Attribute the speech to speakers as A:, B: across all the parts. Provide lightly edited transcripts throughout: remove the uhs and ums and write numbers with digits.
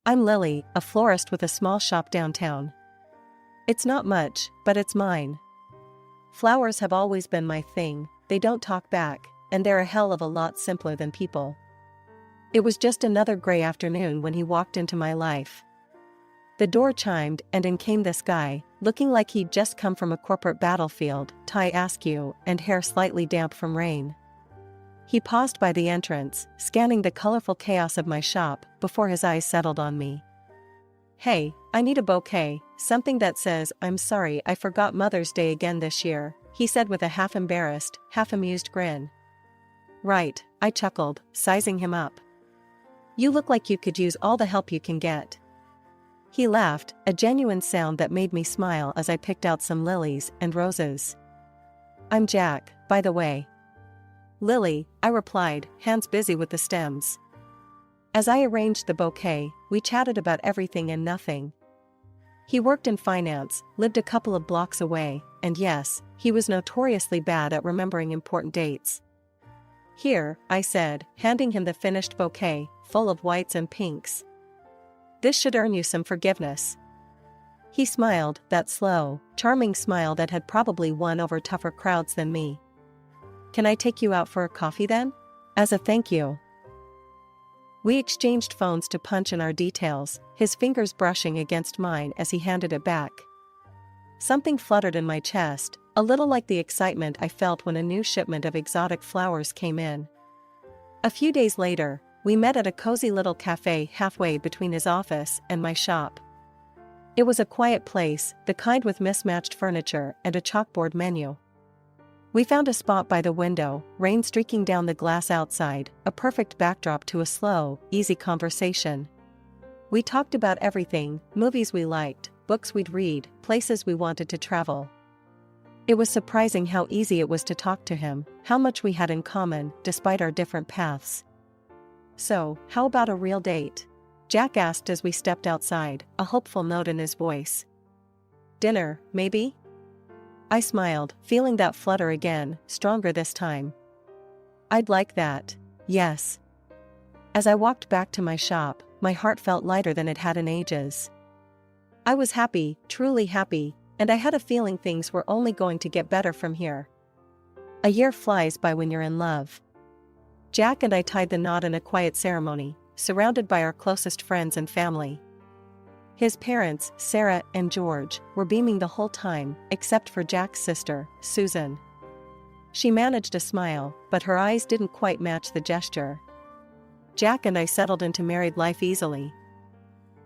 A: I'm Lily, a florist with a small shop downtown. It's not much, but it's mine. Flowers have always been my thing, they don't talk back, and they're a hell of a lot simpler than people. It was just another gray afternoon when he walked into my life. The door chimed and in came this guy, looking like he'd just come from a corporate battlefield, tie askew, and hair slightly damp from rain. He paused by the entrance, scanning the colorful chaos of my shop, before his eyes settled on me. "Hey, I need a bouquet, something that says, 'I'm sorry I forgot Mother's Day again this year,'" he said with a half-embarrassed, half-amused grin. "Right," I chuckled, sizing him up. "You look like you could use all the help you can get." He laughed, a genuine sound that made me smile as I picked out some lilies and roses. "I'm Jack, by the way." "Lily," I replied, hands busy with the stems. As I arranged the bouquet, we chatted about everything and nothing. He worked in finance, lived a couple of blocks away, and yes, he was notoriously bad at remembering important dates. "Here," I said, handing him the finished bouquet, full of whites and pinks. "This should earn you some forgiveness." He smiled, that slow, charming smile that had probably won over tougher crowds than me. "Can I take you out for a coffee then? As a thank you." We exchanged phones to punch in our details, his fingers brushing against mine as he handed it back. Something fluttered in my chest, a little like the excitement I felt when a new shipment of exotic flowers came in. A few days later, we met at a cozy little cafe halfway between his office and my shop. It was a quiet place, the kind with mismatched furniture and a chalkboard menu. We found a spot by the window, rain streaking down the glass outside, a perfect backdrop to a slow, easy conversation. We talked about everything, movies we liked, books we'd read, places we wanted to travel. It was surprising how easy it was to talk to him, how much we had in common, despite our different paths. "So, how about a real date?" Jack asked as we stepped outside, a hopeful note in his voice. "Dinner, maybe?" I smiled, feeling that flutter again, stronger this time. "I'd like that. Yes." As I walked back to my shop, my heart felt lighter than it had in ages. I was happy, truly happy, and I had a feeling things were only going to get better from here. A year flies by when you're in love. Jack and I tied the knot in a quiet ceremony, surrounded by our closest friends and family. His parents, Sarah and George, were beaming the whole time, except for Jack's sister, Susan. She managed a smile, but her eyes didn't quite match the gesture. Jack and I settled into married life easily.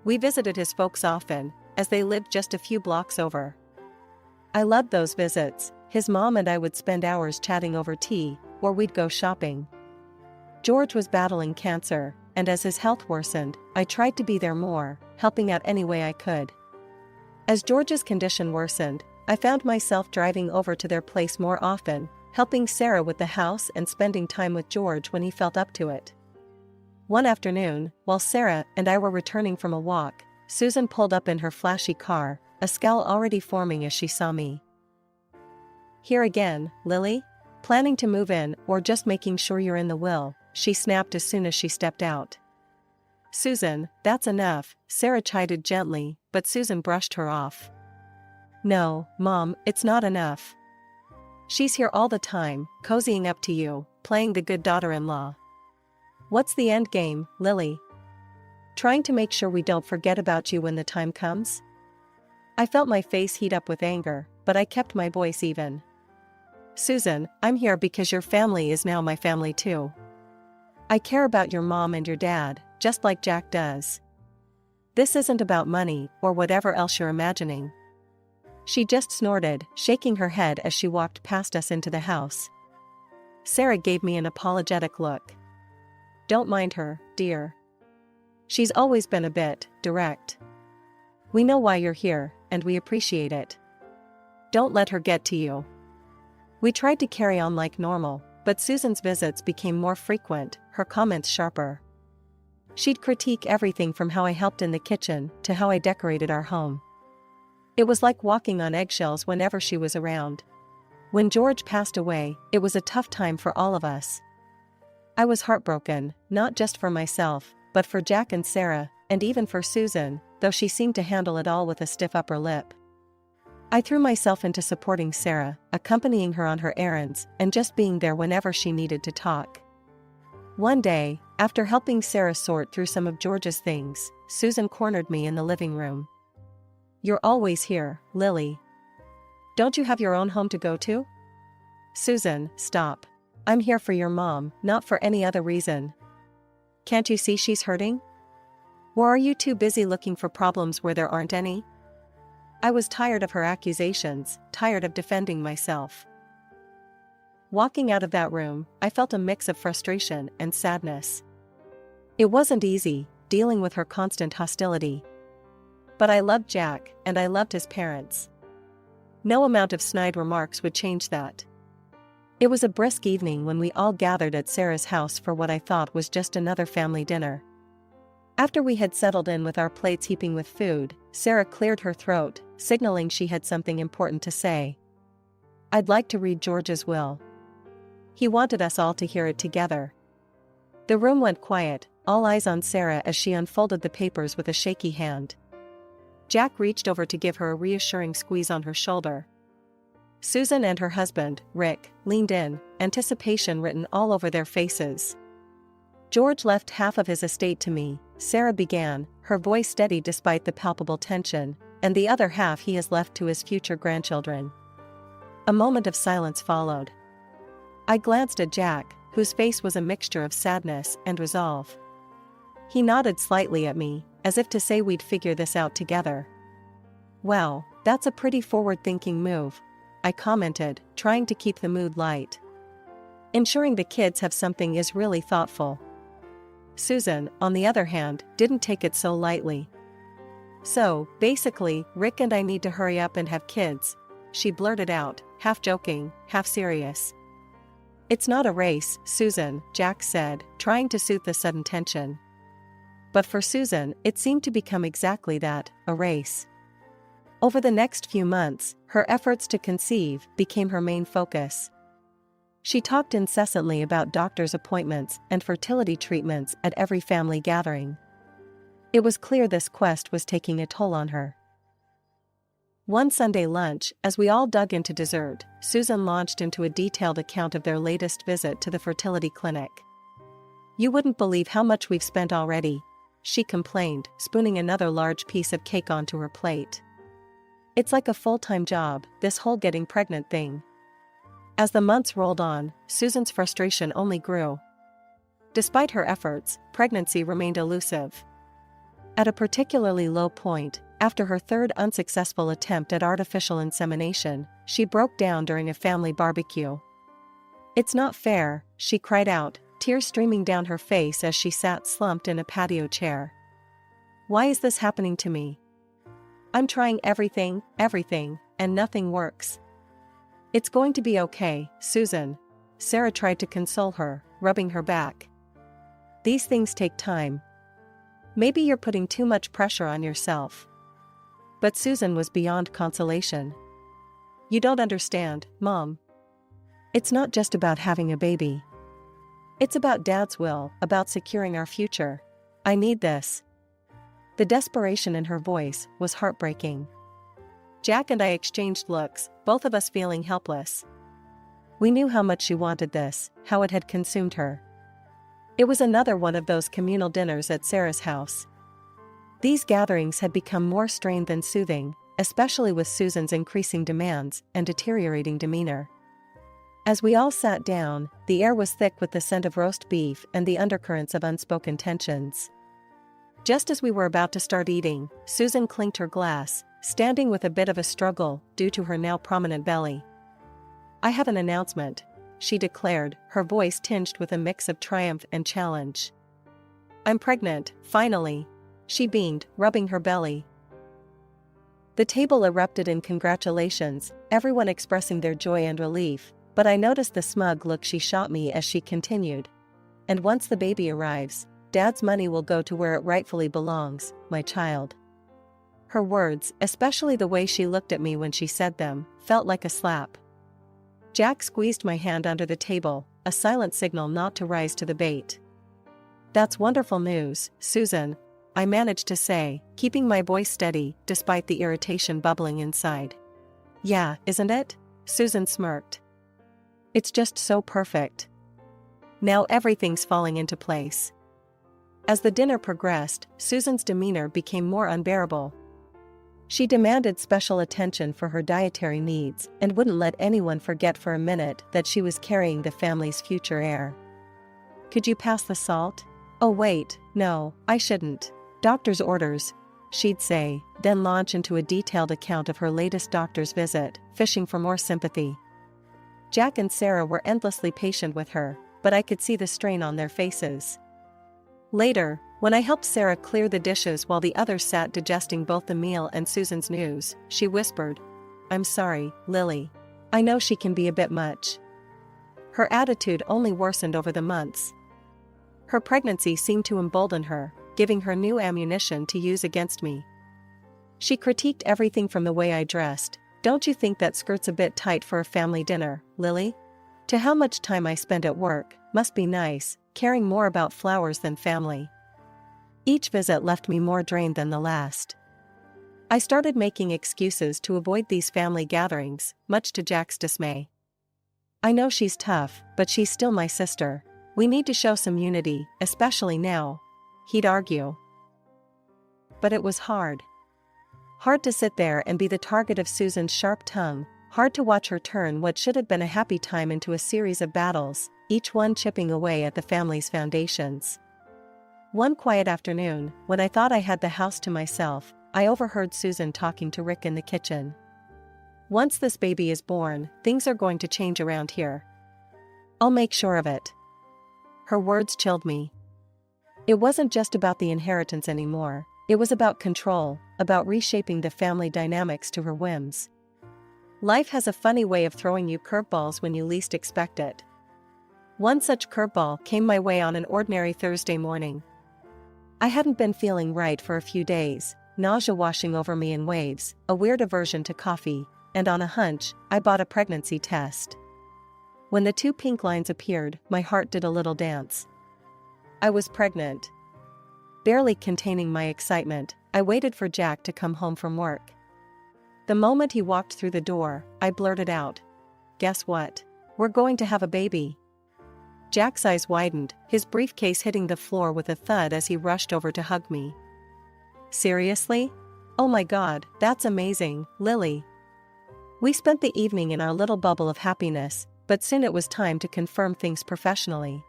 A: We visited his folks often, as they lived just a few blocks over. I loved those visits. His mom and I would spend hours chatting over tea, or we'd go shopping. George was battling cancer, and as his health worsened, I tried to be there more, helping out any way I could. As George's condition worsened, I found myself driving over to their place more often, helping Sarah with the house and spending time with George when he felt up to it. One afternoon, while Sarah and I were returning from a walk, Susan pulled up in her flashy car, a scowl already forming as she saw me. "Here again, Lily? Planning to move in or just making sure you're in the will?" she snapped as soon as she stepped out. "Susan, that's enough," Sarah chided gently, but Susan brushed her off. "No, Mom, it's not enough. She's here all the time, cozying up to you, playing the good daughter-in-law. What's the end game, Lily? Trying to make sure we don't forget about you when the time comes?" I felt my face heat up with anger, but I kept my voice even. "Susan, I'm here because your family is now my family too. I care about your mom and your dad, just like Jack does. This isn't about money or whatever else you're imagining." She just snorted, shaking her head as she walked past us into the house. Sarah gave me an apologetic look. "Don't mind her, dear. She's always been a bit direct. We know why you're here, and we appreciate it. Don't let her get to you." We tried to carry on like normal, but Susan's visits became more frequent, her comments sharper. She'd critique everything from how I helped in the kitchen to how I decorated our home. It was like walking on eggshells whenever she was around. When George passed away, it was a tough time for all of us. I was heartbroken, not just for myself, but for Jack and Sarah, and even for Susan, though she seemed to handle it all with a stiff upper lip. I threw myself into supporting Sarah, accompanying her on her errands, and just being there whenever she needed to talk. One day, after helping Sarah sort through some of George's things, Susan cornered me in the living room. "You're always here, Lily. Don't you have your own home to go to?" "Susan, stop. I'm here for your mom, not for any other reason. Can't you see she's hurting? Or are you too busy looking for problems where there aren't any?" I was tired of her accusations, tired of defending myself. Walking out of that room, I felt a mix of frustration and sadness. It wasn't easy, dealing with her constant hostility. But I loved Jack, and I loved his parents. No amount of snide remarks would change that. It was a brisk evening when we all gathered at Sarah's house for what I thought was just another family dinner. After we had settled in with our plates heaping with food, Sarah cleared her throat, signaling she had something important to say. "I'd like to read George's will." He wanted us all to hear it together. The room went quiet, all eyes on Sarah as she unfolded the papers with a shaky hand. Jack reached over to give her a reassuring squeeze on her shoulder. Susan and her husband, Rick, leaned in, anticipation written all over their faces. "George left half of his estate to me," Sarah began, her voice steady despite the palpable tension, "and the other half he has left to his future grandchildren." A moment of silence followed. I glanced at Jack, whose face was a mixture of sadness and resolve. He nodded slightly at me, as if to say we'd figure this out together. "Well, that's a pretty forward-thinking move," I commented, trying to keep the mood light. "Ensuring the kids have something is really thoughtful." Susan, on the other hand, didn't take it so lightly. "So, basically, Rick and I need to hurry up and have kids," she blurted out, half joking, half serious. "It's not a race, Susan," Jack said, trying to soothe the sudden tension. But for Susan, it seemed to become exactly that, a race. Over the next few months, her efforts to conceive became her main focus. She talked incessantly about doctor's appointments and fertility treatments at every family gathering. It was clear this quest was taking a toll on her. One Sunday lunch, as we all dug into dessert, Susan launched into a detailed account of their latest visit to the fertility clinic. "You wouldn't believe how much we've spent already," she complained, spooning another large piece of cake onto her plate. "It's like a full-time job, this whole getting pregnant thing." As the months rolled on, Susan's frustration only grew. Despite her efforts, pregnancy remained elusive. At a particularly low point, after her third unsuccessful attempt at artificial insemination, she broke down during a family barbecue. "It's not fair," she cried out, tears streaming down her face as she sat slumped in a patio chair. "Why is this happening to me? I'm trying everything, and nothing works." "It's going to be okay, Susan." Sarah tried to console her, rubbing her back. "These things take time. Maybe you're putting too much pressure on yourself." But Susan was beyond consolation. "You don't understand, Mom. It's not just about having a baby. It's about Dad's will, about securing our future. I need this." The desperation in her voice was heartbreaking. Jack and I exchanged looks, both of us feeling helpless. We knew how much she wanted this, how it had consumed her. It was another one of those communal dinners at Sarah's house. These gatherings had become more strained than soothing, especially with Susan's increasing demands and deteriorating demeanor. As we all sat down, the air was thick with the scent of roast beef and the undercurrents of unspoken tensions. Just as we were about to start eating, Susan clinked her glass, standing with a bit of a struggle due to her now prominent belly. "I have an announcement," she declared, her voice tinged with a mix of triumph and challenge. "I'm pregnant, finally," she beamed, rubbing her belly. The table erupted in congratulations, everyone expressing their joy and relief, but I noticed the smug look she shot me as she continued. "And once the baby arrives, Dad's money will go to where it rightfully belongs, my child." Her words, especially the way she looked at me when she said them, felt like a slap. Jack squeezed my hand under the table, a silent signal not to rise to the bait. "That's wonderful news, Susan. I managed to say, keeping my voice steady despite the irritation bubbling inside. Yeah, isn't it? Susan smirked. It's just so perfect. Now everything's falling into place. As the dinner progressed, Susan's demeanor became more unbearable. She demanded special attention for her dietary needs and wouldn't let anyone forget for a minute that she was carrying the family's future heir. Could you pass the salt? Oh wait, no, I shouldn't. Doctor's orders, she'd say, then launch into a detailed account of her latest doctor's visit, fishing for more sympathy. Jack and Sarah were endlessly patient with her, but I could see the strain on their faces. Later, when I helped Sarah clear the dishes while the others sat digesting both the meal and Susan's news, she whispered, "I'm sorry, Lily. I know she can be a bit much." Her attitude only worsened over the months. Her pregnancy seemed to embolden her, giving her new ammunition to use against me. She critiqued everything from the way I dressed. "Don't you think that skirt's a bit tight for a family dinner, Lily?" To how much time I spent at work, "Must be nice, caring more about flowers than family." Each visit left me more drained than the last. I started making excuses to avoid these family gatherings, much to Jack's dismay. "I know she's tough, but she's still my sister. We need to show some unity, especially now," he'd argue. But it was hard. Hard to sit there and be the target of Susan's sharp tongue, hard to watch her turn what should have been a happy time into a series of battles, each one chipping away at the family's foundations. One quiet afternoon, when I thought I had the house to myself, I overheard Susan talking to Rick in the kitchen. "Once this baby is born, things are going to change around here. I'll make sure of it." Her words chilled me. It wasn't just about the inheritance anymore, it was about control, about reshaping the family dynamics to her whims. Life has a funny way of throwing you curveballs when you least expect it. One such curveball came my way on an ordinary Thursday morning. I hadn't been feeling right for a few days, nausea washing over me in waves, a weird aversion to coffee, and on a hunch, I bought a pregnancy test. When the 2 pink lines appeared, my heart did a little dance. I was pregnant. Barely containing my excitement, I waited for Jack to come home from work. The moment he walked through the door, I blurted out, "Guess what? We're going to have a baby." Jack's eyes widened, his briefcase hitting the floor with a thud as he rushed over to hug me. "Seriously? Oh my God, that's amazing, Lily." We spent the evening in our little bubble of happiness, but soon it was time to confirm things professionally.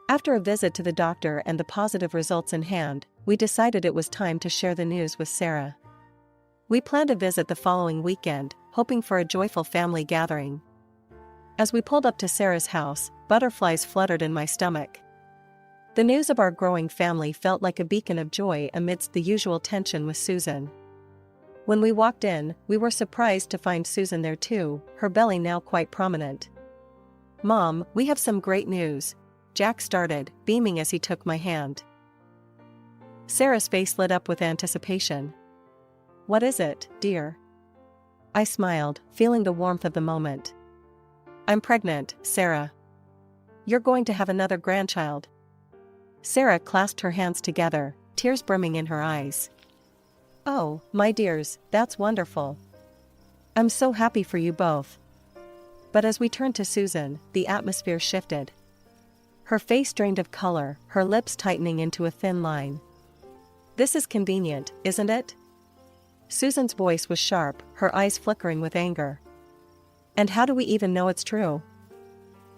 A: After a visit to the doctor and the positive results in hand, we decided it was time to share the news with Sarah. We planned a visit the following weekend, hoping for a joyful family gathering. As we pulled up to Sarah's house, butterflies fluttered in my stomach. The news of our growing family felt like a beacon of joy amidst the usual tension with Susan. When we walked in, we were surprised to find Susan there too, her belly now quite prominent. "Mom, we have some great news," Jack started, beaming as he took my hand. Sarah's face lit up with anticipation. "What is it, dear?" I smiled, feeling the warmth of the moment. "I'm pregnant, Sarah. You're going to have another grandchild." Sarah clasped her hands together, tears brimming in her eyes. "Oh, my dears, that's wonderful. I'm so happy for you both." But as we turned to Susan, the atmosphere shifted. Her face drained of color, her lips tightening into a thin line. "This is convenient, isn't it?" Susan's voice was sharp, her eyes flickering with anger. "And how do we even know it's true?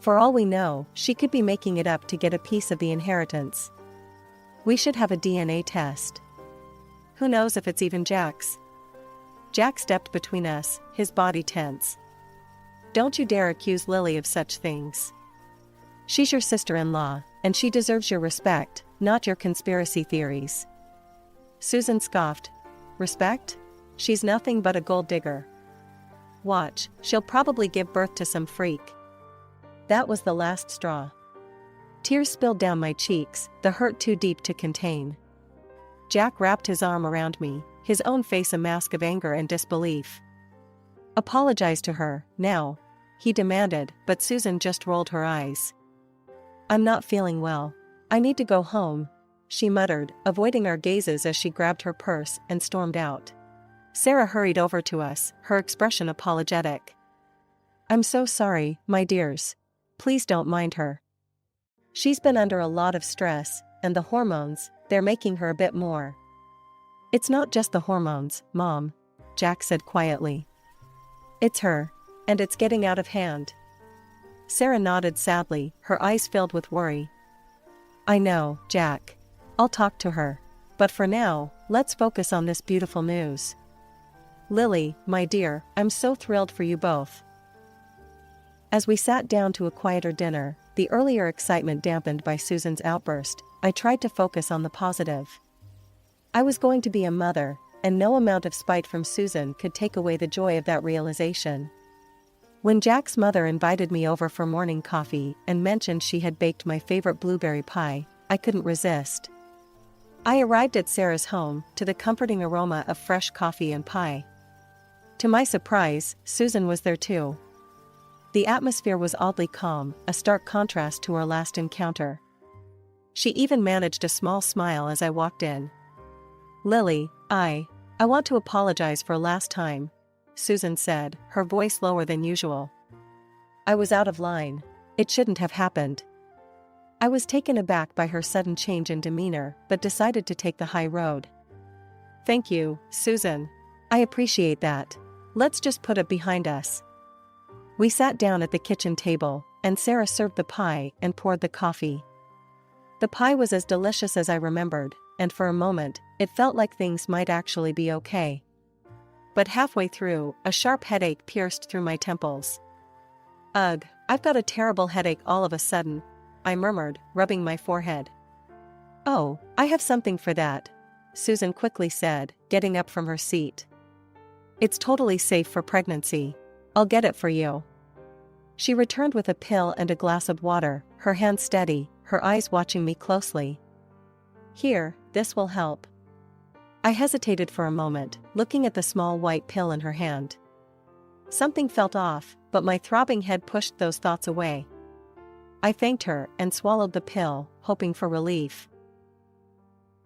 A: For all we know, she could be making it up to get a piece of the inheritance. We should have a DNA test. Who knows if it's even Jack's?" Jack stepped between us, his body tense. "Don't you dare accuse Lily of such things. She's your sister-in-law, and she deserves your respect, not your conspiracy theories." Susan scoffed. "Respect? She's nothing but a gold digger. Watch, she'll probably give birth to some freak." That was the last straw. Tears spilled down my cheeks, the hurt too deep to contain. Jack wrapped his arm around me, his own face a mask of anger and disbelief. "Apologize to her, now," he demanded, but Susan just rolled her eyes. "I'm not feeling well. I need to go home," she muttered, avoiding our gazes as she grabbed her purse and stormed out. Sarah hurried over to us, her expression apologetic. I'm so sorry, my dears. Please don't mind her. She's been under a lot of stress, and the hormones, they're making her a bit more. It's not just the hormones, Mom, Jack said quietly. It's her. And it's getting out of hand. Sarah nodded sadly, her eyes filled with worry. I know, Jack. I'll talk to her. But for now, let's focus on this beautiful news. Lily, my dear, I'm so thrilled for you both. As we sat down to a quieter dinner, the earlier excitement dampened by Susan's outburst, I tried to focus on the positive. I was going to be a mother, and no amount of spite from Susan could take away the joy of that realization. When Jack's mother invited me over for morning coffee and mentioned she had baked my favorite blueberry pie, I couldn't resist. I arrived at Sarah's home, to the comforting aroma of fresh coffee and pie. To my surprise, Susan was there too. The atmosphere was oddly calm, a stark contrast to our last encounter. She even managed a small smile as I walked in. Lily, I want to apologize for last time, Susan said, her voice lower than usual. I was out of line. It shouldn't have happened. I was taken aback by her sudden change in demeanor, but decided to take the high road. Thank you, Susan. I appreciate that. Let's just put it behind us. We sat down at the kitchen table, and Sarah served the pie and poured the coffee. The pie was as delicious as I remembered, and for a moment, it felt like things might actually be okay. But halfway through, a sharp headache pierced through my temples. Ugh, I've got a terrible headache all of a sudden, I murmured, rubbing my forehead. Oh, I have something for that, Susan quickly said, getting up from her seat. It's totally safe for pregnancy. I'll get it for you. She returned with a pill and a glass of water, her hand steady, her eyes watching me closely. Here, this will help. I hesitated for a moment, looking at the small white pill in her hand. Something felt off, but my throbbing head pushed those thoughts away. I thanked her and swallowed the pill, hoping for relief.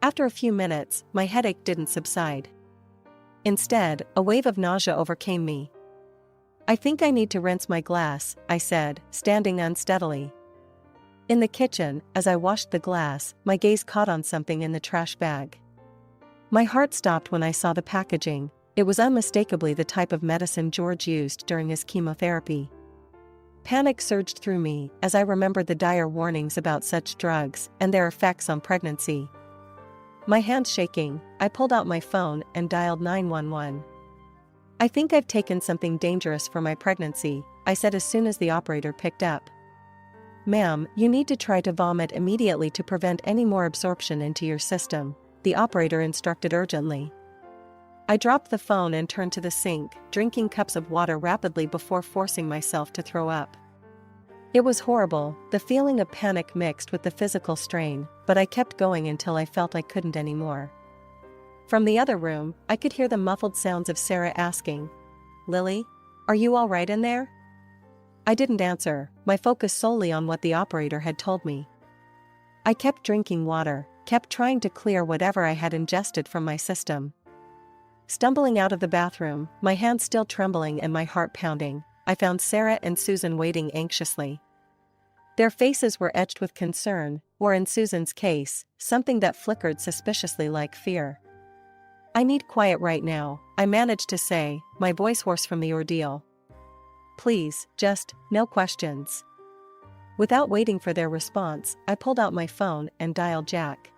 A: After a few minutes, my headache didn't subside. Instead, a wave of nausea overcame me. I think I need to rinse my glass, I said, standing unsteadily. In the kitchen, as I washed the glass, my gaze caught on something in the trash bag. My heart stopped when I saw the packaging. It was unmistakably the type of medicine George used during his chemotherapy. Panic surged through me as I remembered the dire warnings about such drugs and their effects on pregnancy. My hands shaking, I pulled out my phone and dialed 911. I think I've taken something dangerous for my pregnancy, I said as soon as the operator picked up. Ma'am, you need to try to vomit immediately to prevent any more absorption into your system, the operator instructed urgently. I dropped the phone and turned to the sink, drinking cups of water rapidly before forcing myself to throw up. It was horrible, the feeling of panic mixed with the physical strain, but I kept going until I felt I couldn't anymore. From the other room, I could hear the muffled sounds of Sarah asking, Lily, are you all right in there? I didn't answer, my focus solely on what the operator had told me. I kept drinking water, kept trying to clear whatever I had ingested from my system. Stumbling out of the bathroom, my hands still trembling and my heart pounding, I found Sarah and Susan waiting anxiously. Their faces were etched with concern, or in Susan's case, something that flickered suspiciously like fear. I need quiet right now, I managed to say, my voice hoarse from the ordeal. Please, just, no questions. Without waiting for their response, I pulled out my phone and dialed Jack.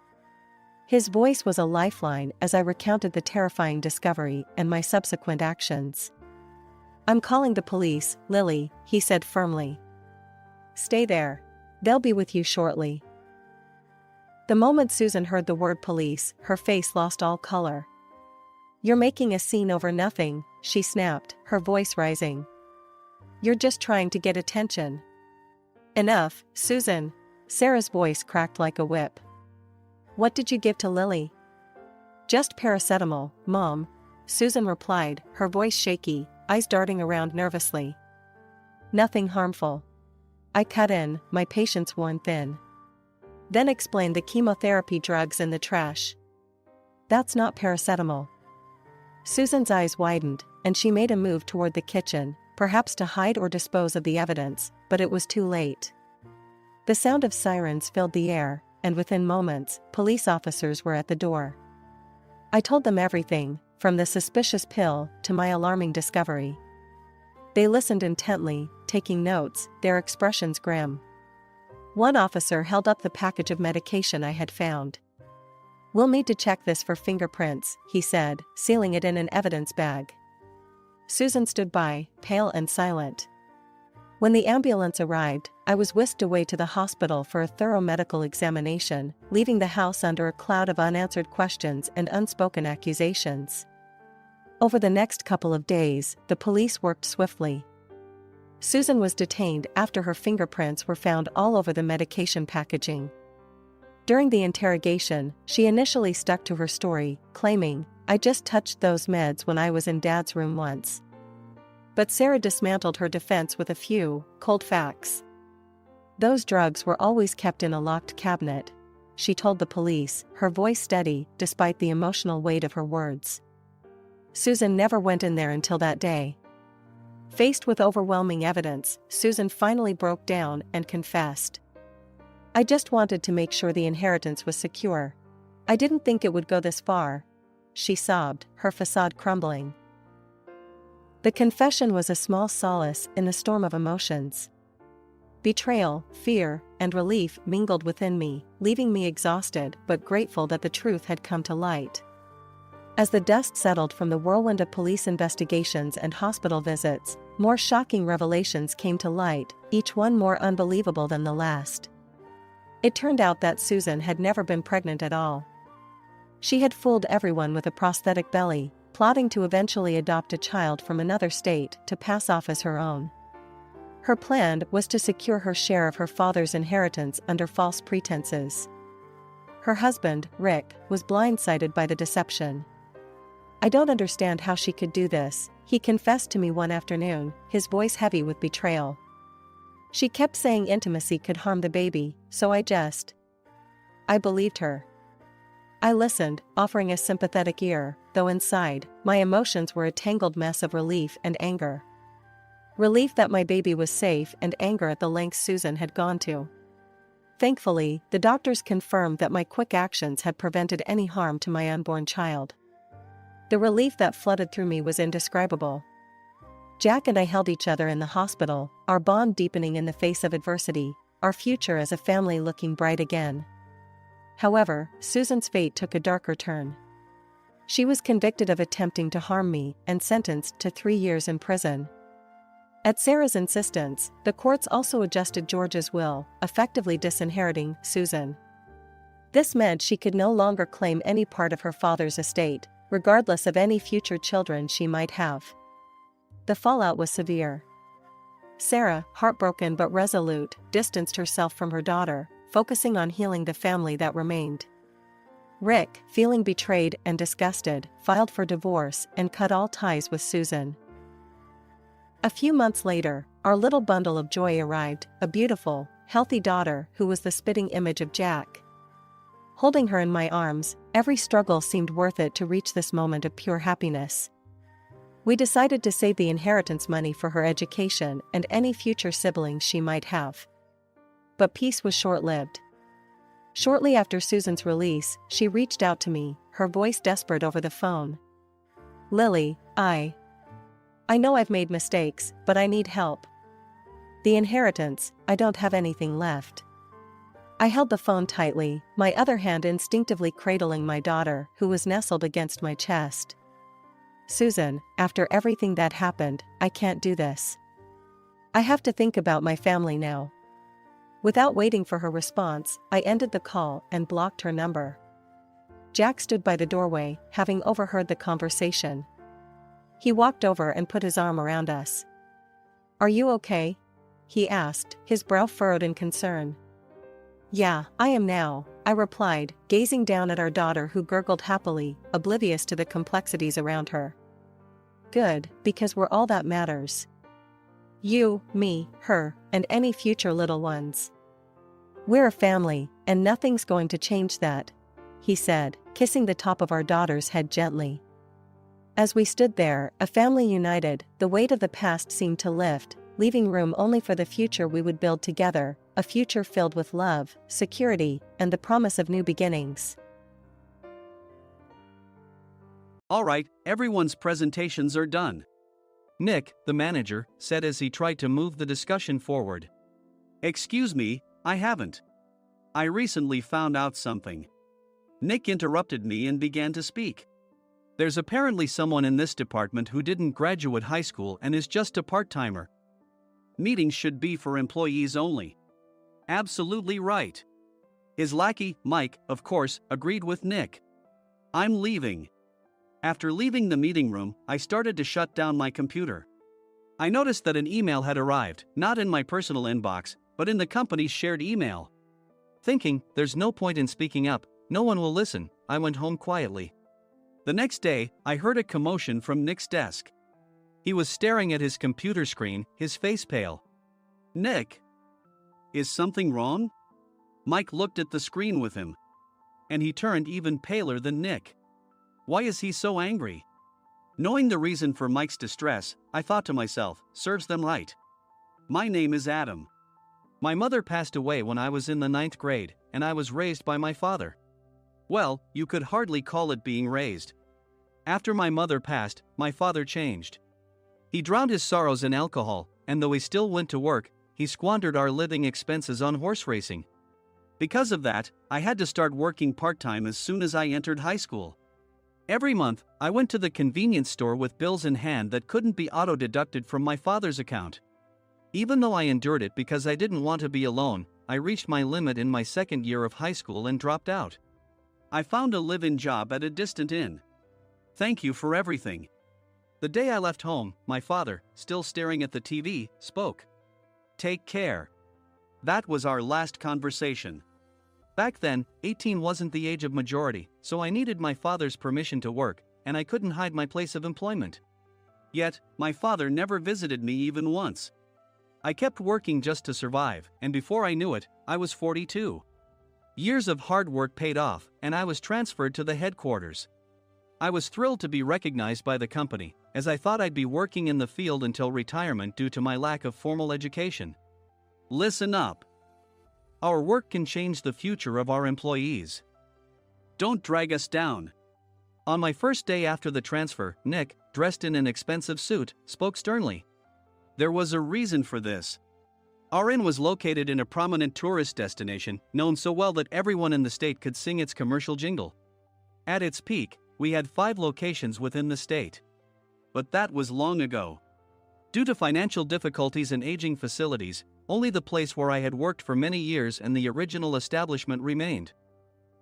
A: His voice was a lifeline as I recounted the terrifying discovery and my subsequent actions. I'm calling the police, Lily, he said firmly. Stay there. They'll be with you shortly. The moment Susan heard the word police, her face lost all color. You're making a scene over nothing, she snapped, her voice rising. You're just trying to get attention. Enough, Susan. Sarah's voice cracked like a whip. What did you give to Lily? Just paracetamol, Mom, Susan replied, her voice shaky, eyes darting around nervously. Nothing harmful. I cut in, my patience worn thin. then explained the chemotherapy drugs in the trash. That's not paracetamol. Susan's eyes widened, and she made a move toward the kitchen, perhaps to hide or dispose of the evidence, but it was too late. The sound of sirens filled the air, and within moments, police officers were at the door. I told them everything, from the suspicious pill to my alarming discovery. They listened intently, taking notes, their expressions grim. One officer held up the package of medication I had found. "We'll need to check this for fingerprints," he said, sealing it in an evidence bag. Susan stood by, pale and silent. When the ambulance arrived, I was whisked away to the hospital for a thorough medical examination, leaving the house under a cloud of unanswered questions and unspoken accusations. Over the next couple of days, the police worked swiftly. Susan was detained after her fingerprints were found all over the medication packaging. During the interrogation, she initially stuck to her story, claiming, "I just touched those meds when I was in Dad's room once." But Sarah dismantled her defense with a few cold facts. "Those drugs were always kept in a locked cabinet," she told the police, her voice steady despite the emotional weight of her words. Susan never went in there until that day. Faced with overwhelming evidence, Susan finally broke down and confessed. "I just wanted to make sure the inheritance was secure. I didn't think it would go this far," she sobbed, her facade crumbling. The confession was a small solace in the storm of emotions. Betrayal, fear, and relief mingled within me, leaving me exhausted but grateful that the truth had come to light. As the dust settled from the whirlwind of police investigations and hospital visits, more shocking revelations came to light, each one more unbelievable than the last. It turned out that Susan had never been pregnant at all. She had fooled everyone with a prosthetic belly, plotting to eventually adopt a child from another state to pass off as her own. Her plan was to secure her share of her father's inheritance under false pretenses. Her husband, Rick, was blindsided by the deception. "I don't understand how she could do this," he confessed to me one afternoon, his voice heavy with betrayal. "She kept saying intimacy could harm the baby, so I believed her. I listened, offering a sympathetic ear, though inside, my emotions were a tangled mess of relief and anger. Relief that my baby was safe and anger at the lengths Susan had gone to. Thankfully, the doctors confirmed that my quick actions had prevented any harm to my unborn child. The relief that flooded through me was indescribable. Jack and I held each other in the hospital, our bond deepening in the face of adversity, our future as a family looking bright again. However, Susan's fate took a darker turn. She was convicted of attempting to harm me and sentenced to 3 years in prison. At Sarah's insistence, the courts also adjusted George's will, effectively disinheriting Susan. This meant she could no longer claim any part of her father's estate, regardless of any future children she might have. The fallout was severe. Sarah, heartbroken but resolute, distanced herself from her daughter, focusing on healing the family that remained. Rick, feeling betrayed and disgusted, filed for divorce and cut all ties with Susan. A few months later, our little bundle of joy arrived, a beautiful, healthy daughter who was the spitting image of Jack. Holding her in my arms, every struggle seemed worth it to reach this moment of pure happiness. We decided to save the inheritance money for her education and any future siblings she might have. But peace was short-lived. Shortly after Susan's release, she reached out to me, her voice desperate over the phone. "Lily, I know I've made mistakes, but I need help. The inheritance, I don't have anything left." I held the phone tightly, my other hand instinctively cradling my daughter, who was nestled against my chest. "Susan, after everything that happened, I can't do this. I have to think about my family now." Without waiting for her response, I ended the call and blocked her number. Jack stood by the doorway, having overheard the conversation. He walked over and put his arm around us. "Are you okay?" he asked, his brow furrowed in concern. "Yeah, I am now," I replied, gazing down at our daughter who gurgled happily, oblivious to the complexities around her. "Good, because we're all that matters. You, me, her, and any future little ones." "We're a family, and nothing's going to change that," he said, kissing the top of our daughter's head gently. As we stood there, a family united, the weight of the past seemed to lift, leaving room only for the future we would build together, a future filled with love, security, and the promise of new beginnings.
B: All right, everyone's presentations are done, Nick, the manager, said as he tried to move the discussion forward. Excuse me, I haven't. I recently found out something. Nick interrupted me and began to speak. There's apparently someone in this department who didn't graduate high school and is just a part-timer. Meetings should be for employees only. Absolutely right. His lackey, Mike, of course, agreed with Nick. I'm leaving. After leaving the meeting room, I started to shut down my computer. I noticed that an email had arrived, not in my personal inbox, but in the company's shared email. Thinking, there's no point in speaking up, no one will listen, I went home quietly. The next day, I heard a commotion from Nick's desk. He was staring at his computer screen, his face pale. Nick! Is something wrong? Mike looked at the screen with him. And he turned even paler than Nick. Why is he so angry? Knowing the reason for Mike's distress, I thought to myself, serves them right. My name is Adam. My mother passed away when I was in the 9th grade, and I was raised by my father. Well, you could hardly call it being raised. After my mother passed, my father changed. He drowned his sorrows in alcohol, and though he still went to work, he squandered our living expenses on horse racing. Because of that, I had to start working part-time as soon as I entered high school. Every month, I went to the convenience store with bills in hand that couldn't be auto-deducted from my father's account. Even though I endured it because I didn't want to be alone, I reached my limit in my second year of high school and dropped out. I found a live-in job at a distant inn. Thank you for everything. The day I left home, my father, still staring at the TV, spoke. Take care. That was our last conversation. Back then, 18 wasn't the age of majority, so I needed my father's permission to work, and I couldn't hide my place of employment. Yet, my father never visited me even once. I kept working just to survive, and before I knew it, I was 42. Years of hard work paid off, and I was transferred to the headquarters. I was thrilled to be recognized by the company, as I thought I'd be working in the field until retirement due to my lack of formal education. Listen up. Our work can change the future of our employees. Don't drag us down. On my first day after the transfer, Nick, dressed in an expensive suit, spoke sternly. There was a reason for this. Our inn was located in a prominent tourist destination, known so well that everyone in the state could sing its commercial jingle. At its peak, we had 5 locations within the state. But that was long ago. Due to financial difficulties and aging facilities, only the place where I had worked for many years and the original establishment remained.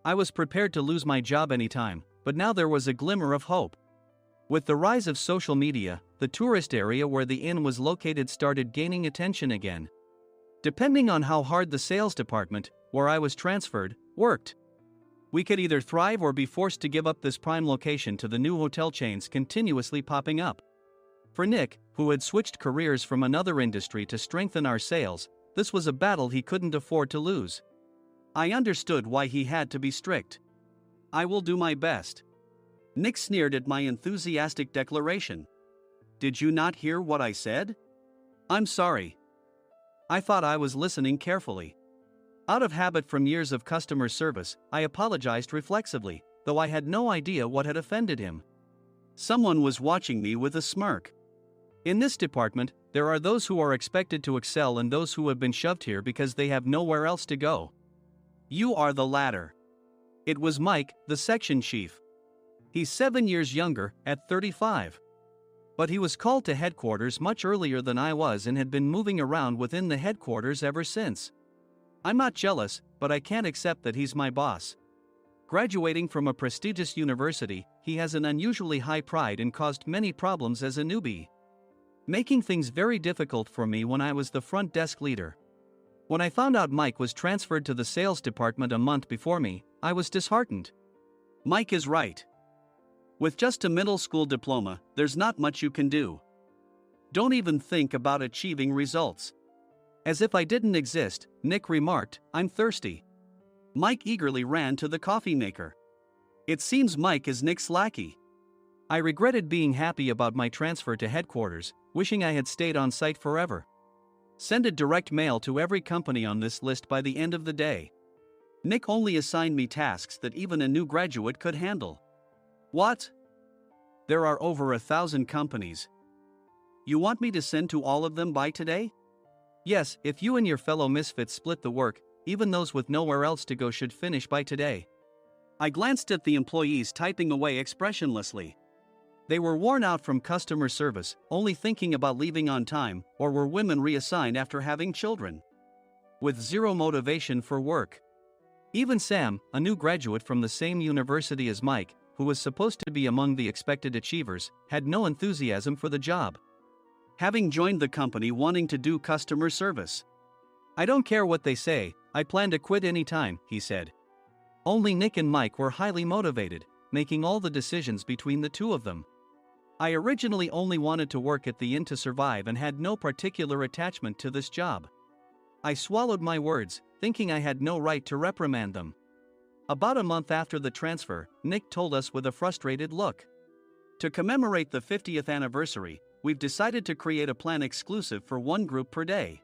B: I was prepared to lose my job anytime, but now there was a glimmer of hope. With the rise of social media, the tourist area where the inn was located started gaining attention again. Depending on how hard the sales department, where I was transferred, worked, we could either thrive or be forced to give up this prime location to the new hotel chains continuously popping up. For Nick, who had switched careers from another industry to strengthen our sales, this was a battle he couldn't afford to lose. I understood why he had to be strict. I will do my best. Nick sneered at my enthusiastic declaration. Did you not hear what I said? I'm sorry. I thought I was listening carefully. Out of habit from years of customer service, I apologized reflexively, though I had no idea what had offended him. Someone was watching me with a smirk. In this department, there are those who are expected to excel and those who have been shoved here because they have nowhere else to go. You are the latter. It was Mike, the section chief. He's 7 years younger, at 35. But he was called to headquarters much earlier than I was and had been moving around within the headquarters ever since. I'm not jealous, but I can't accept that he's my boss. Graduating from a prestigious university, he has an unusually high pride and caused many problems as a newbie, making things very difficult for me when I was the front desk leader. When I found out Mike was transferred to the sales department a month before me, I was disheartened. Mike is right. With just a middle school diploma, there's not much you can do. Don't even think about achieving results. As if I didn't exist, Nick remarked, "I'm thirsty." Mike eagerly ran to the coffee maker. It seems Mike is Nick's lackey. I regretted being happy about my transfer to headquarters, wishing I had stayed on site forever. Send a direct mail to every company on this list by the end of the day. Nick only assigned me tasks that even a new graduate could handle. What? There are over 1,000 companies. You want me to send to all of them by today? Yes, if you and your fellow misfits split the work, even those with nowhere else to go should finish by today. I glanced at the employees typing away expressionlessly. They were worn out from customer service, only thinking about leaving on time, or were women reassigned after having children. With zero motivation for work. Even Sam, a new graduate from the same university as Mike, who was supposed to be among the expected achievers, had no enthusiasm for the job. Having joined the company wanting to do customer service. I don't care what they say, I plan to quit anytime, he said. Only Nick and Mike were highly motivated, making all the decisions between the two of them. I originally only wanted to work at the inn to survive and had no particular attachment to this job. I swallowed my words, thinking I had no right to reprimand them. About a month after the transfer, Nick told us with a frustrated look. To commemorate the 50th anniversary, we've decided to create a plan exclusive for one group per day.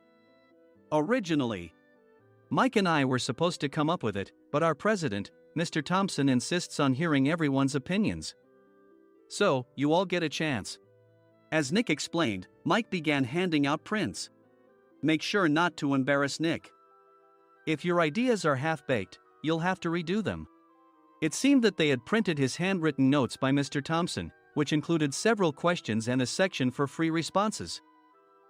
B: Originally, Mike and I were supposed to come up with it, but our president, Mr. Thompson, insists on hearing everyone's opinions. So, you all get a chance. As Nick explained, Mike began handing out prints. Make sure not to embarrass Nick. If your ideas are half-baked, you'll have to redo them. It seemed that they had printed his handwritten notes by Mr. Thompson, which included several questions and a section for free responses.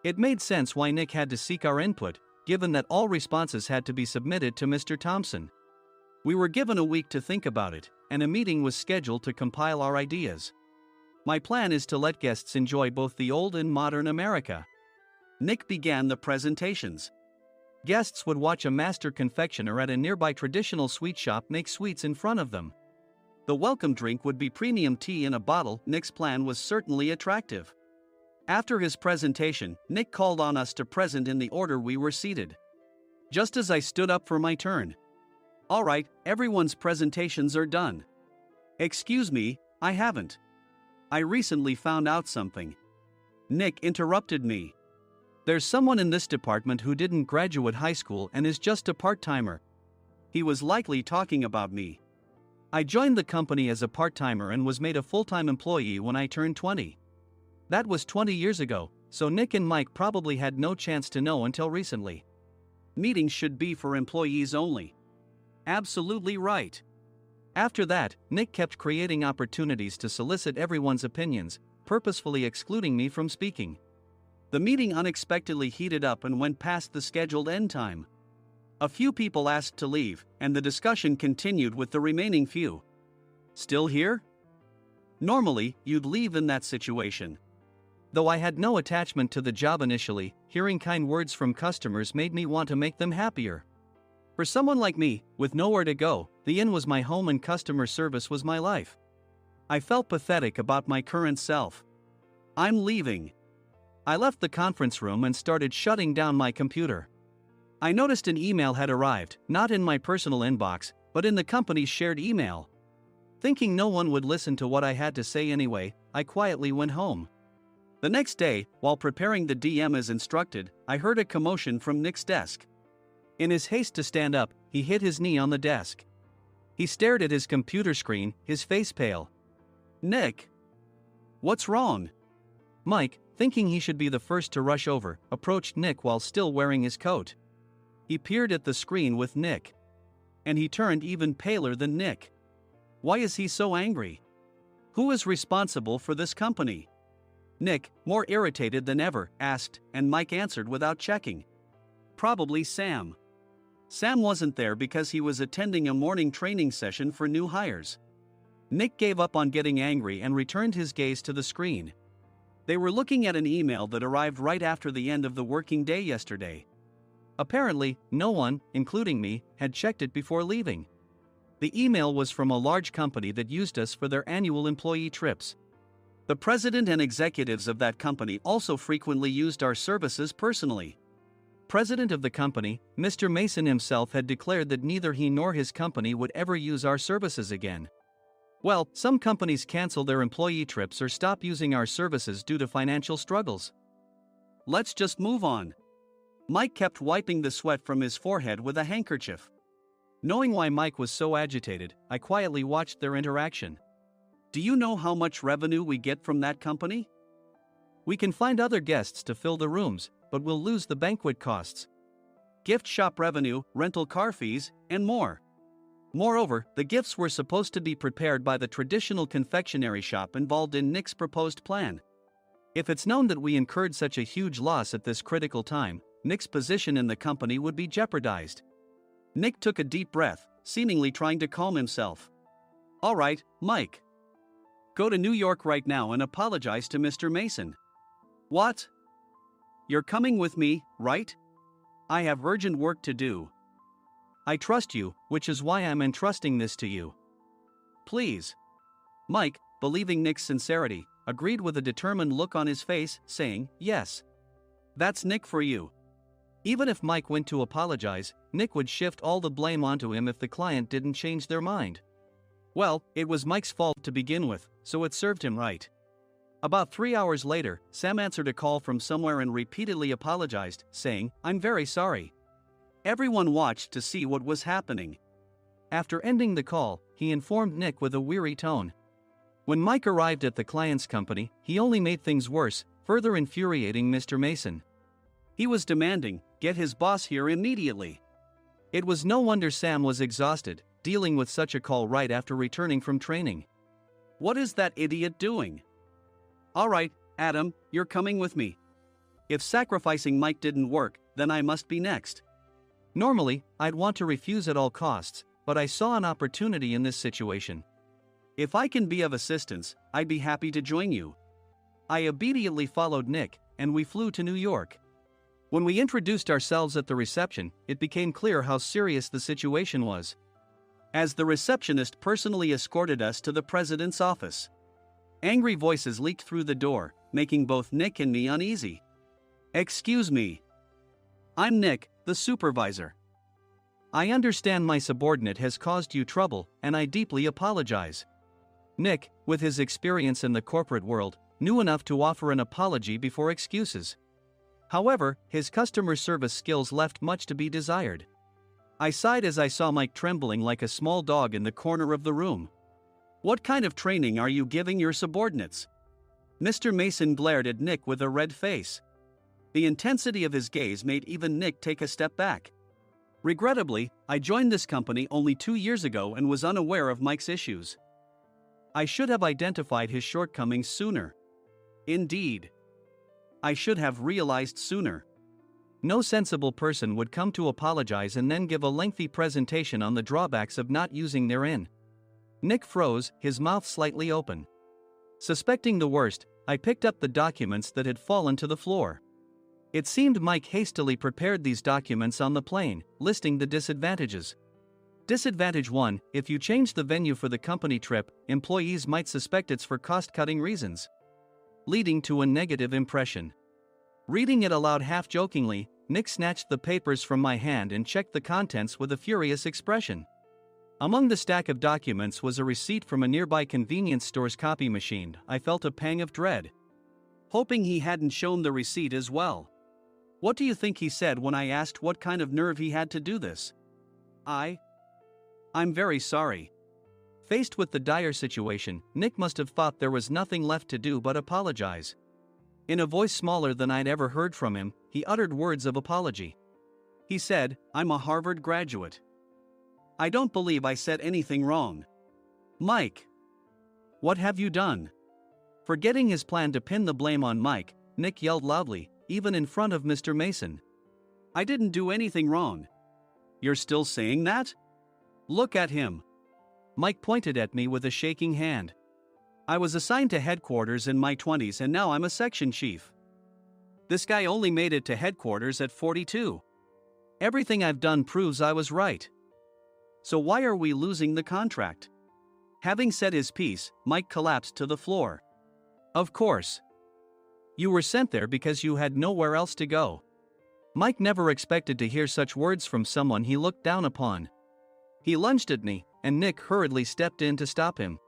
B: It made sense why Nick had to seek our input, given that all responses had to be submitted to Mr. Thompson. We were given a week to think about it, and a meeting was scheduled to compile our ideas. My plan is to let guests enjoy both the old and modern America. Nick began the presentations. Guests would watch a master confectioner at a nearby traditional sweet shop make sweets in front of them. The welcome drink would be premium tea in a bottle. Nick's plan was certainly attractive. After his presentation, Nick called on us to present in the order we were seated. Just as I stood up for my turn. All right, everyone's presentations are done. Excuse me, I haven't. I recently found out something. Nick interrupted me. There's someone in this department who didn't graduate high school and is just a part-timer. He was likely talking about me. I joined the company as a part-timer and was made a full-time employee when I turned 20. That was 20 years ago, so Nick and Mike probably had no chance to know until recently. Meetings should be for employees only. Absolutely right. After that, Nick kept creating opportunities to solicit everyone's opinions, purposefully excluding me from speaking. The meeting unexpectedly heated up and went past the scheduled end time. A few people asked to leave, and the discussion continued with the remaining few. Still here? Normally, you'd leave in that situation. Though I had no attachment to the job initially, hearing kind words from customers made me want to make them happier. For someone like me, with nowhere to go, the inn was my home and customer service was my life. I felt pathetic about my current self. I'm leaving. I left the conference room and started shutting down my computer. I noticed an email had arrived, not in my personal inbox, but in the company's shared email. Thinking no one would listen to what I had to say anyway, I quietly went home. The next day, while preparing the DM as instructed, I heard a commotion from Nick's desk. In his haste to stand up, he hit his knee on the desk. He stared at his computer screen, his face pale. Nick! What's wrong? Mike, thinking he should be the first to rush over, approached Nick while still wearing his coat. He peered at the screen with Nick. And he turned even paler than Nick. Why is he so angry? Who is responsible for this company? Nick, more irritated than ever, asked, and Mike answered without checking. Probably Sam. Sam wasn't there because he was attending a morning training session for new hires. Nick gave up on getting angry and returned his gaze to the screen. They were looking at an email that arrived right after the end of the working day yesterday. Apparently, no one, including me, had checked it before leaving. The email was from a large company that used us for their annual employee trips. The president and executives of that company also frequently used our services personally. president of the company, Mr. Mason himself had declared that neither he nor his company would ever use our services again. Well, some companies cancel their employee trips or stop using our services due to financial struggles. Let's just move on. Mike kept wiping the sweat from his forehead with a handkerchief. Knowing why Mike was so agitated, I quietly watched their interaction. Do you know how much revenue we get from that company? We can find other guests to fill the rooms, but we'll lose the banquet costs, gift shop revenue, rental car fees, and more. Moreover, the gifts were supposed to be prepared by the traditional confectionery shop involved in Nick's proposed plan. If it's known that we incurred such a huge loss at this critical time, Nick's position in the company would be jeopardized. Nick took a deep breath, seemingly trying to calm himself. All right, Mike. Go to New York right now and apologize to Mr. Mason. What? You're coming with me, right? I have urgent work to do. I trust you, which is why I'm entrusting this to you. Please. Mike, believing Nick's sincerity, agreed with a determined look on his face, saying, yes. That's Nick for you. Even if Mike went to apologize, Nick would shift all the blame onto him if the client didn't change their mind. Well, it was Mike's fault to begin with, so it served him right. About 3 hours later, Sam answered a call from somewhere and repeatedly apologized, saying, I'm very sorry. Everyone watched to see what was happening. After ending the call, he informed Nick with a weary tone. When Mike arrived at the client's company, he only made things worse, further infuriating Mr. Mason. He was demanding, get his boss here immediately. It was no wonder Sam was exhausted, dealing with such a call right after returning from training. What is that idiot doing? All right, Adam, you're coming with me. If sacrificing Mike didn't work, then I must be next. Normally, I'd want to refuse at all costs, but I saw an opportunity in this situation. If I can be of assistance, I'd be happy to join you. I obediently followed Nick, and we flew to New York. When we introduced ourselves at the reception, it became clear how serious the situation was, as the receptionist personally escorted us to the president's office. Angry voices leaked through the door, making both Nick and me uneasy. Excuse me. I'm Nick, the supervisor. I understand my subordinate has caused you trouble, and I deeply apologize. Nick, with his experience in the corporate world, knew enough to offer an apology before excuses. However, his customer service skills left much to be desired. I sighed as I saw Mike trembling like a small dog in the corner of the room. What kind of training are you giving your subordinates? Mr. Mason glared at Nick with a red face. The intensity of his gaze made even Nick take a step back. Regrettably, I joined this company only 2 years ago and was unaware of Mike's issues. I should have identified his shortcomings sooner. Indeed. I should have realized sooner. No sensible person would come to apologize and then give a lengthy presentation on the drawbacks of not using their in. Nick froze, his mouth slightly open. Suspecting the worst, I picked up the documents that had fallen to the floor. It seemed Mike hastily prepared these documents on the plane, listing the disadvantages. Disadvantage 1: if you change the venue for the company trip, employees might suspect it's for cost-cutting reasons, leading to a negative impression. Reading it aloud half-jokingly, Nick snatched the papers from my hand and checked the contents with a furious expression. Among the stack of documents was a receipt from a nearby convenience store's copy machine. I felt a pang of dread, hoping he hadn't shown the receipt as well. What do you think he said when I asked what kind of nerve he had to do this? I'm very sorry. Faced with the dire situation, Nick must have thought there was nothing left to do but apologize. In a voice smaller than I'd ever heard from him, he uttered words of apology. He said, I'm a Harvard graduate. I don't believe I said anything wrong. Mike, what have you done? Forgetting his plan to pin the blame on Mike, Nick yelled loudly, even in front of Mr. Mason. I didn't do anything wrong. You're still saying that? Look at him. Mike pointed at me with a shaking hand. I was assigned to headquarters in my 20s and now I'm a section chief. This guy only made it to headquarters at 42. Everything I've done proves I was right. So why are we losing the contract? Having said his piece, Mike collapsed to the floor. Of course. You were sent there because you had nowhere else to go. Mike never expected to hear such words from someone he looked down upon. He lunged at me, and Nick hurriedly stepped in to stop him.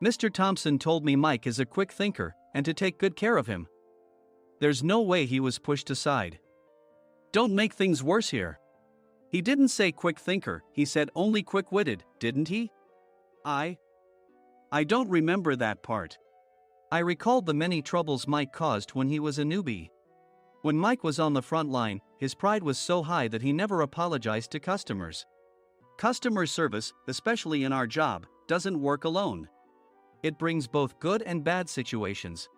B: Mr. Thompson told me Mike is a quick thinker, and to take good care of him. There's no way he was pushed aside. Don't make things worse here. He didn't say quick thinker, he said only quick-witted, didn't he? I don't remember that part. I recalled the many troubles Mike caused when he was a newbie. When Mike was on the front line, his pride was so high that he never apologized to customers. Customer service, especially in our job, doesn't work alone. It brings both good and bad situations.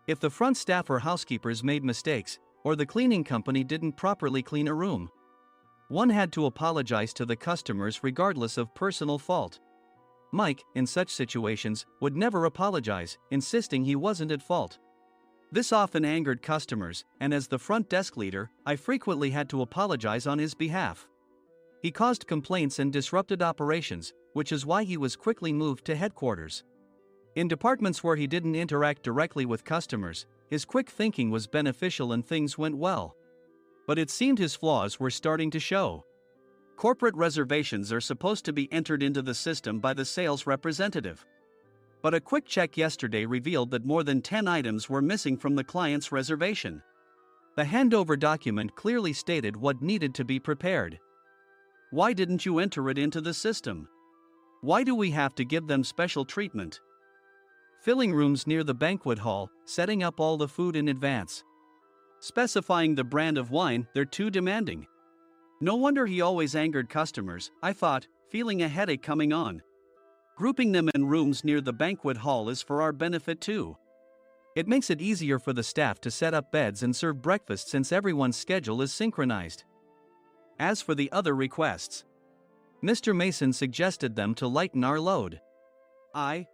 B: If the front staff or housekeepers made mistakes, or the cleaning company didn't properly clean a room, one had to apologize to the customers regardless of personal fault. Mike, in such situations, would never apologize, insisting he wasn't at fault. This often angered customers, and as the front desk leader, I frequently had to apologize on his behalf. He caused complaints and disrupted operations, which is why he was quickly moved to headquarters. In departments where he didn't interact directly with customers, his quick thinking was beneficial and things went well. But it seemed his flaws were starting to show. Corporate reservations are supposed to be entered into the system by the sales representative. But a quick check yesterday revealed that more than 10 items were missing from the client's reservation. The handover document clearly stated what needed to be prepared. Why didn't you enter it into the system? Why do we have to give them special treatment? Filling rooms near the banquet hall, setting up all the food in advance. Specifying the brand of wine, they're too demanding. No wonder he always angered customers, I thought, feeling a headache coming on. Grouping them in rooms near the banquet hall is for our benefit too. It makes it easier for the staff to set up beds and serve breakfast since everyone's schedule is synchronized. As for the other requests, Mr. Mason suggested them to lighten our load. I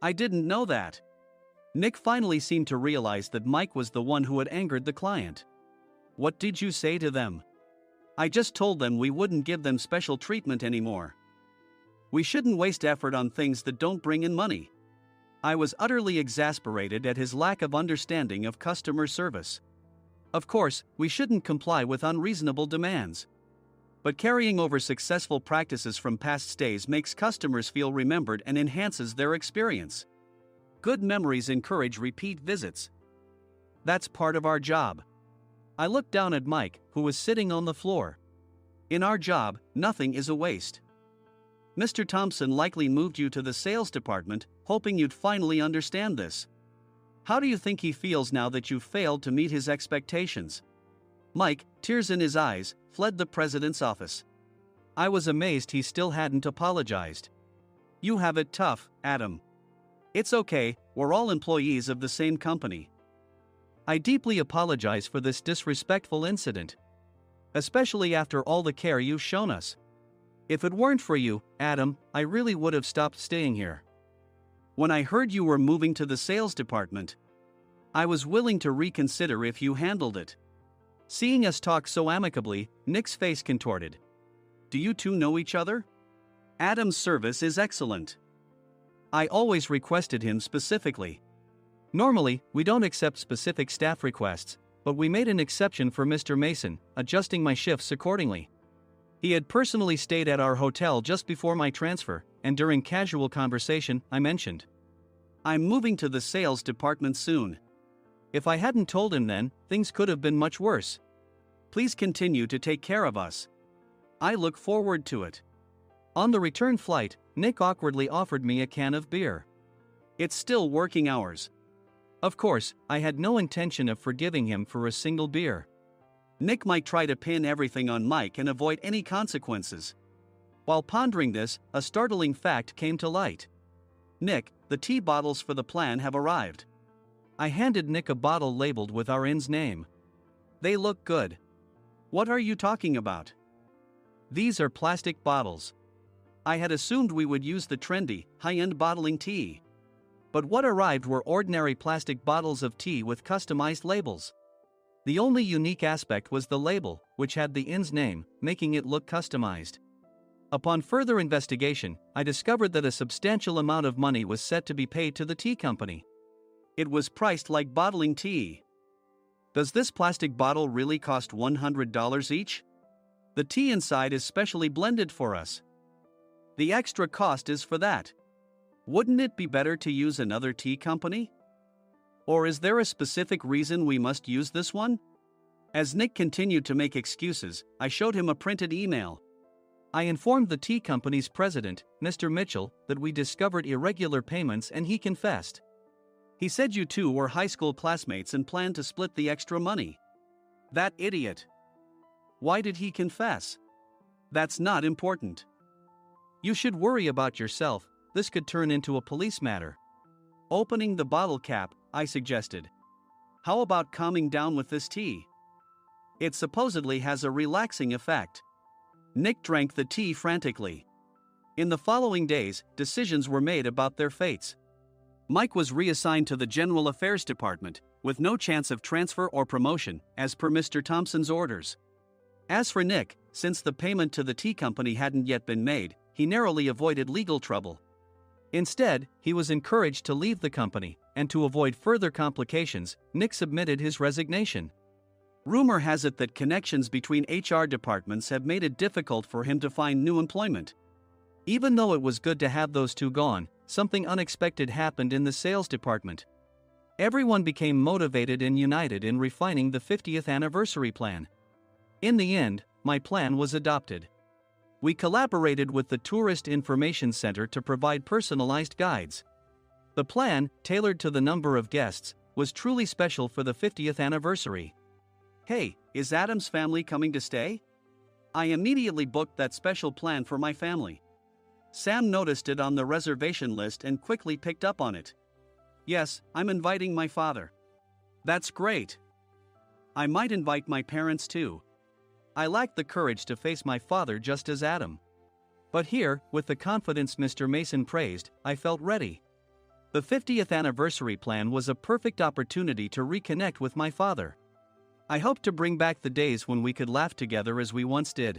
B: didn't know that. Nick finally seemed to realize that Mike was the one who had angered the client. What did you say to them? I just told them we wouldn't give them special treatment anymore. We shouldn't waste effort on things that don't bring in money. I was utterly exasperated at his lack of understanding of customer service. Of course, we shouldn't comply with unreasonable demands. But carrying over successful practices from past stays makes customers feel remembered and enhances their experience. Good memories encourage repeat visits. That's part of our job. I looked down at Mike, who was sitting on the floor. In our job, nothing is a waste. Mr. Thompson likely moved you to the sales department, hoping you'd finally understand this. How do you think he feels now that you failed to meet his expectations? Mike, tears in his eyes, fled the president's office. I was amazed he still hadn't apologized. You have it tough, Adam. It's okay, we're all employees of the same company. I deeply apologize for this disrespectful incident. Especially after all the care you've shown us. If it weren't for you, Adam, I really would have stopped staying here. When I heard you were moving to the sales department, I was willing to reconsider if you handled it. Seeing us talk so amicably, Nick's face contorted. Do you two know each other? Adam's service is excellent. I always requested him specifically. Normally, we don't accept specific staff requests, but we made an exception for Mr. Mason, adjusting my shifts accordingly. He had personally stayed at our hotel just before my transfer, and during casual conversation, I mentioned, I'm moving to the sales department soon. If I hadn't told him then, things could have been much worse. Please continue to take care of us. I look forward to it. On the return flight, Nick awkwardly offered me a can of beer. It's still working hours. Of course, I had no intention of forgiving him for a single beer. Nick might try to pin everything on Mike and avoid any consequences. While pondering this, a startling fact came to light. Nick, the tea bottles for the plan have arrived. I handed Nick a bottle labeled with our inn's name. They look good. What are you talking about? These are plastic bottles. I had assumed we would use the trendy, high-end bottling tea. But what arrived were ordinary plastic bottles of tea with customized labels. The only unique aspect was the label, which had the inn's name, making it look customized. Upon further investigation, I discovered that a substantial amount of money was set to be paid to the tea company. It was priced like bottling tea. Does this plastic bottle really cost $100 each? The tea inside is specially blended for us. The extra cost is for that. Wouldn't it be better to use another tea company? Or is there a specific reason we must use this one? As Nick continued to make excuses, I showed him a printed email. I informed the tea company's president, Mr. Mitchell, that we discovered irregular payments and he confessed. He said you two were high school classmates and planned to split the extra money. That idiot. Why did he confess? That's not important. You should worry about yourself, this could turn into a police matter. Opening the bottle cap, I suggested. How about calming down with this tea? It supposedly has a relaxing effect. Nick drank the tea frantically. In the following days, decisions were made about their fates. Mike was reassigned to the General Affairs Department, with no chance of transfer or promotion, as per Mr. Thompson's orders. As for Nick, since the payment to the tea company hadn't yet been made, he narrowly avoided legal trouble. Instead, he was encouraged to leave the company, and to avoid further complications, Nick submitted his resignation. Rumor has it that connections between HR departments have made it difficult for him to find new employment. Even though it was good to have those two gone, something unexpected happened in the sales department. Everyone became motivated and united in refining the 50th anniversary plan. In the end, my plan was adopted. We collaborated with the Tourist Information Center to provide personalized guides. The plan, tailored to the number of guests, was truly special for the 50th anniversary. Hey, is Adam's family coming to stay? I immediately booked that special plan for my family. Sam noticed it on the reservation list and quickly picked up on it. Yes, I'm inviting my father. That's great. I might invite my parents too. I lacked the courage to face my father just as Adam. But here, with the confidence Mr. Mason praised, I felt ready. The 50th anniversary plan was a perfect opportunity to reconnect with my father. I hoped to bring back the days when we could laugh together as we once did.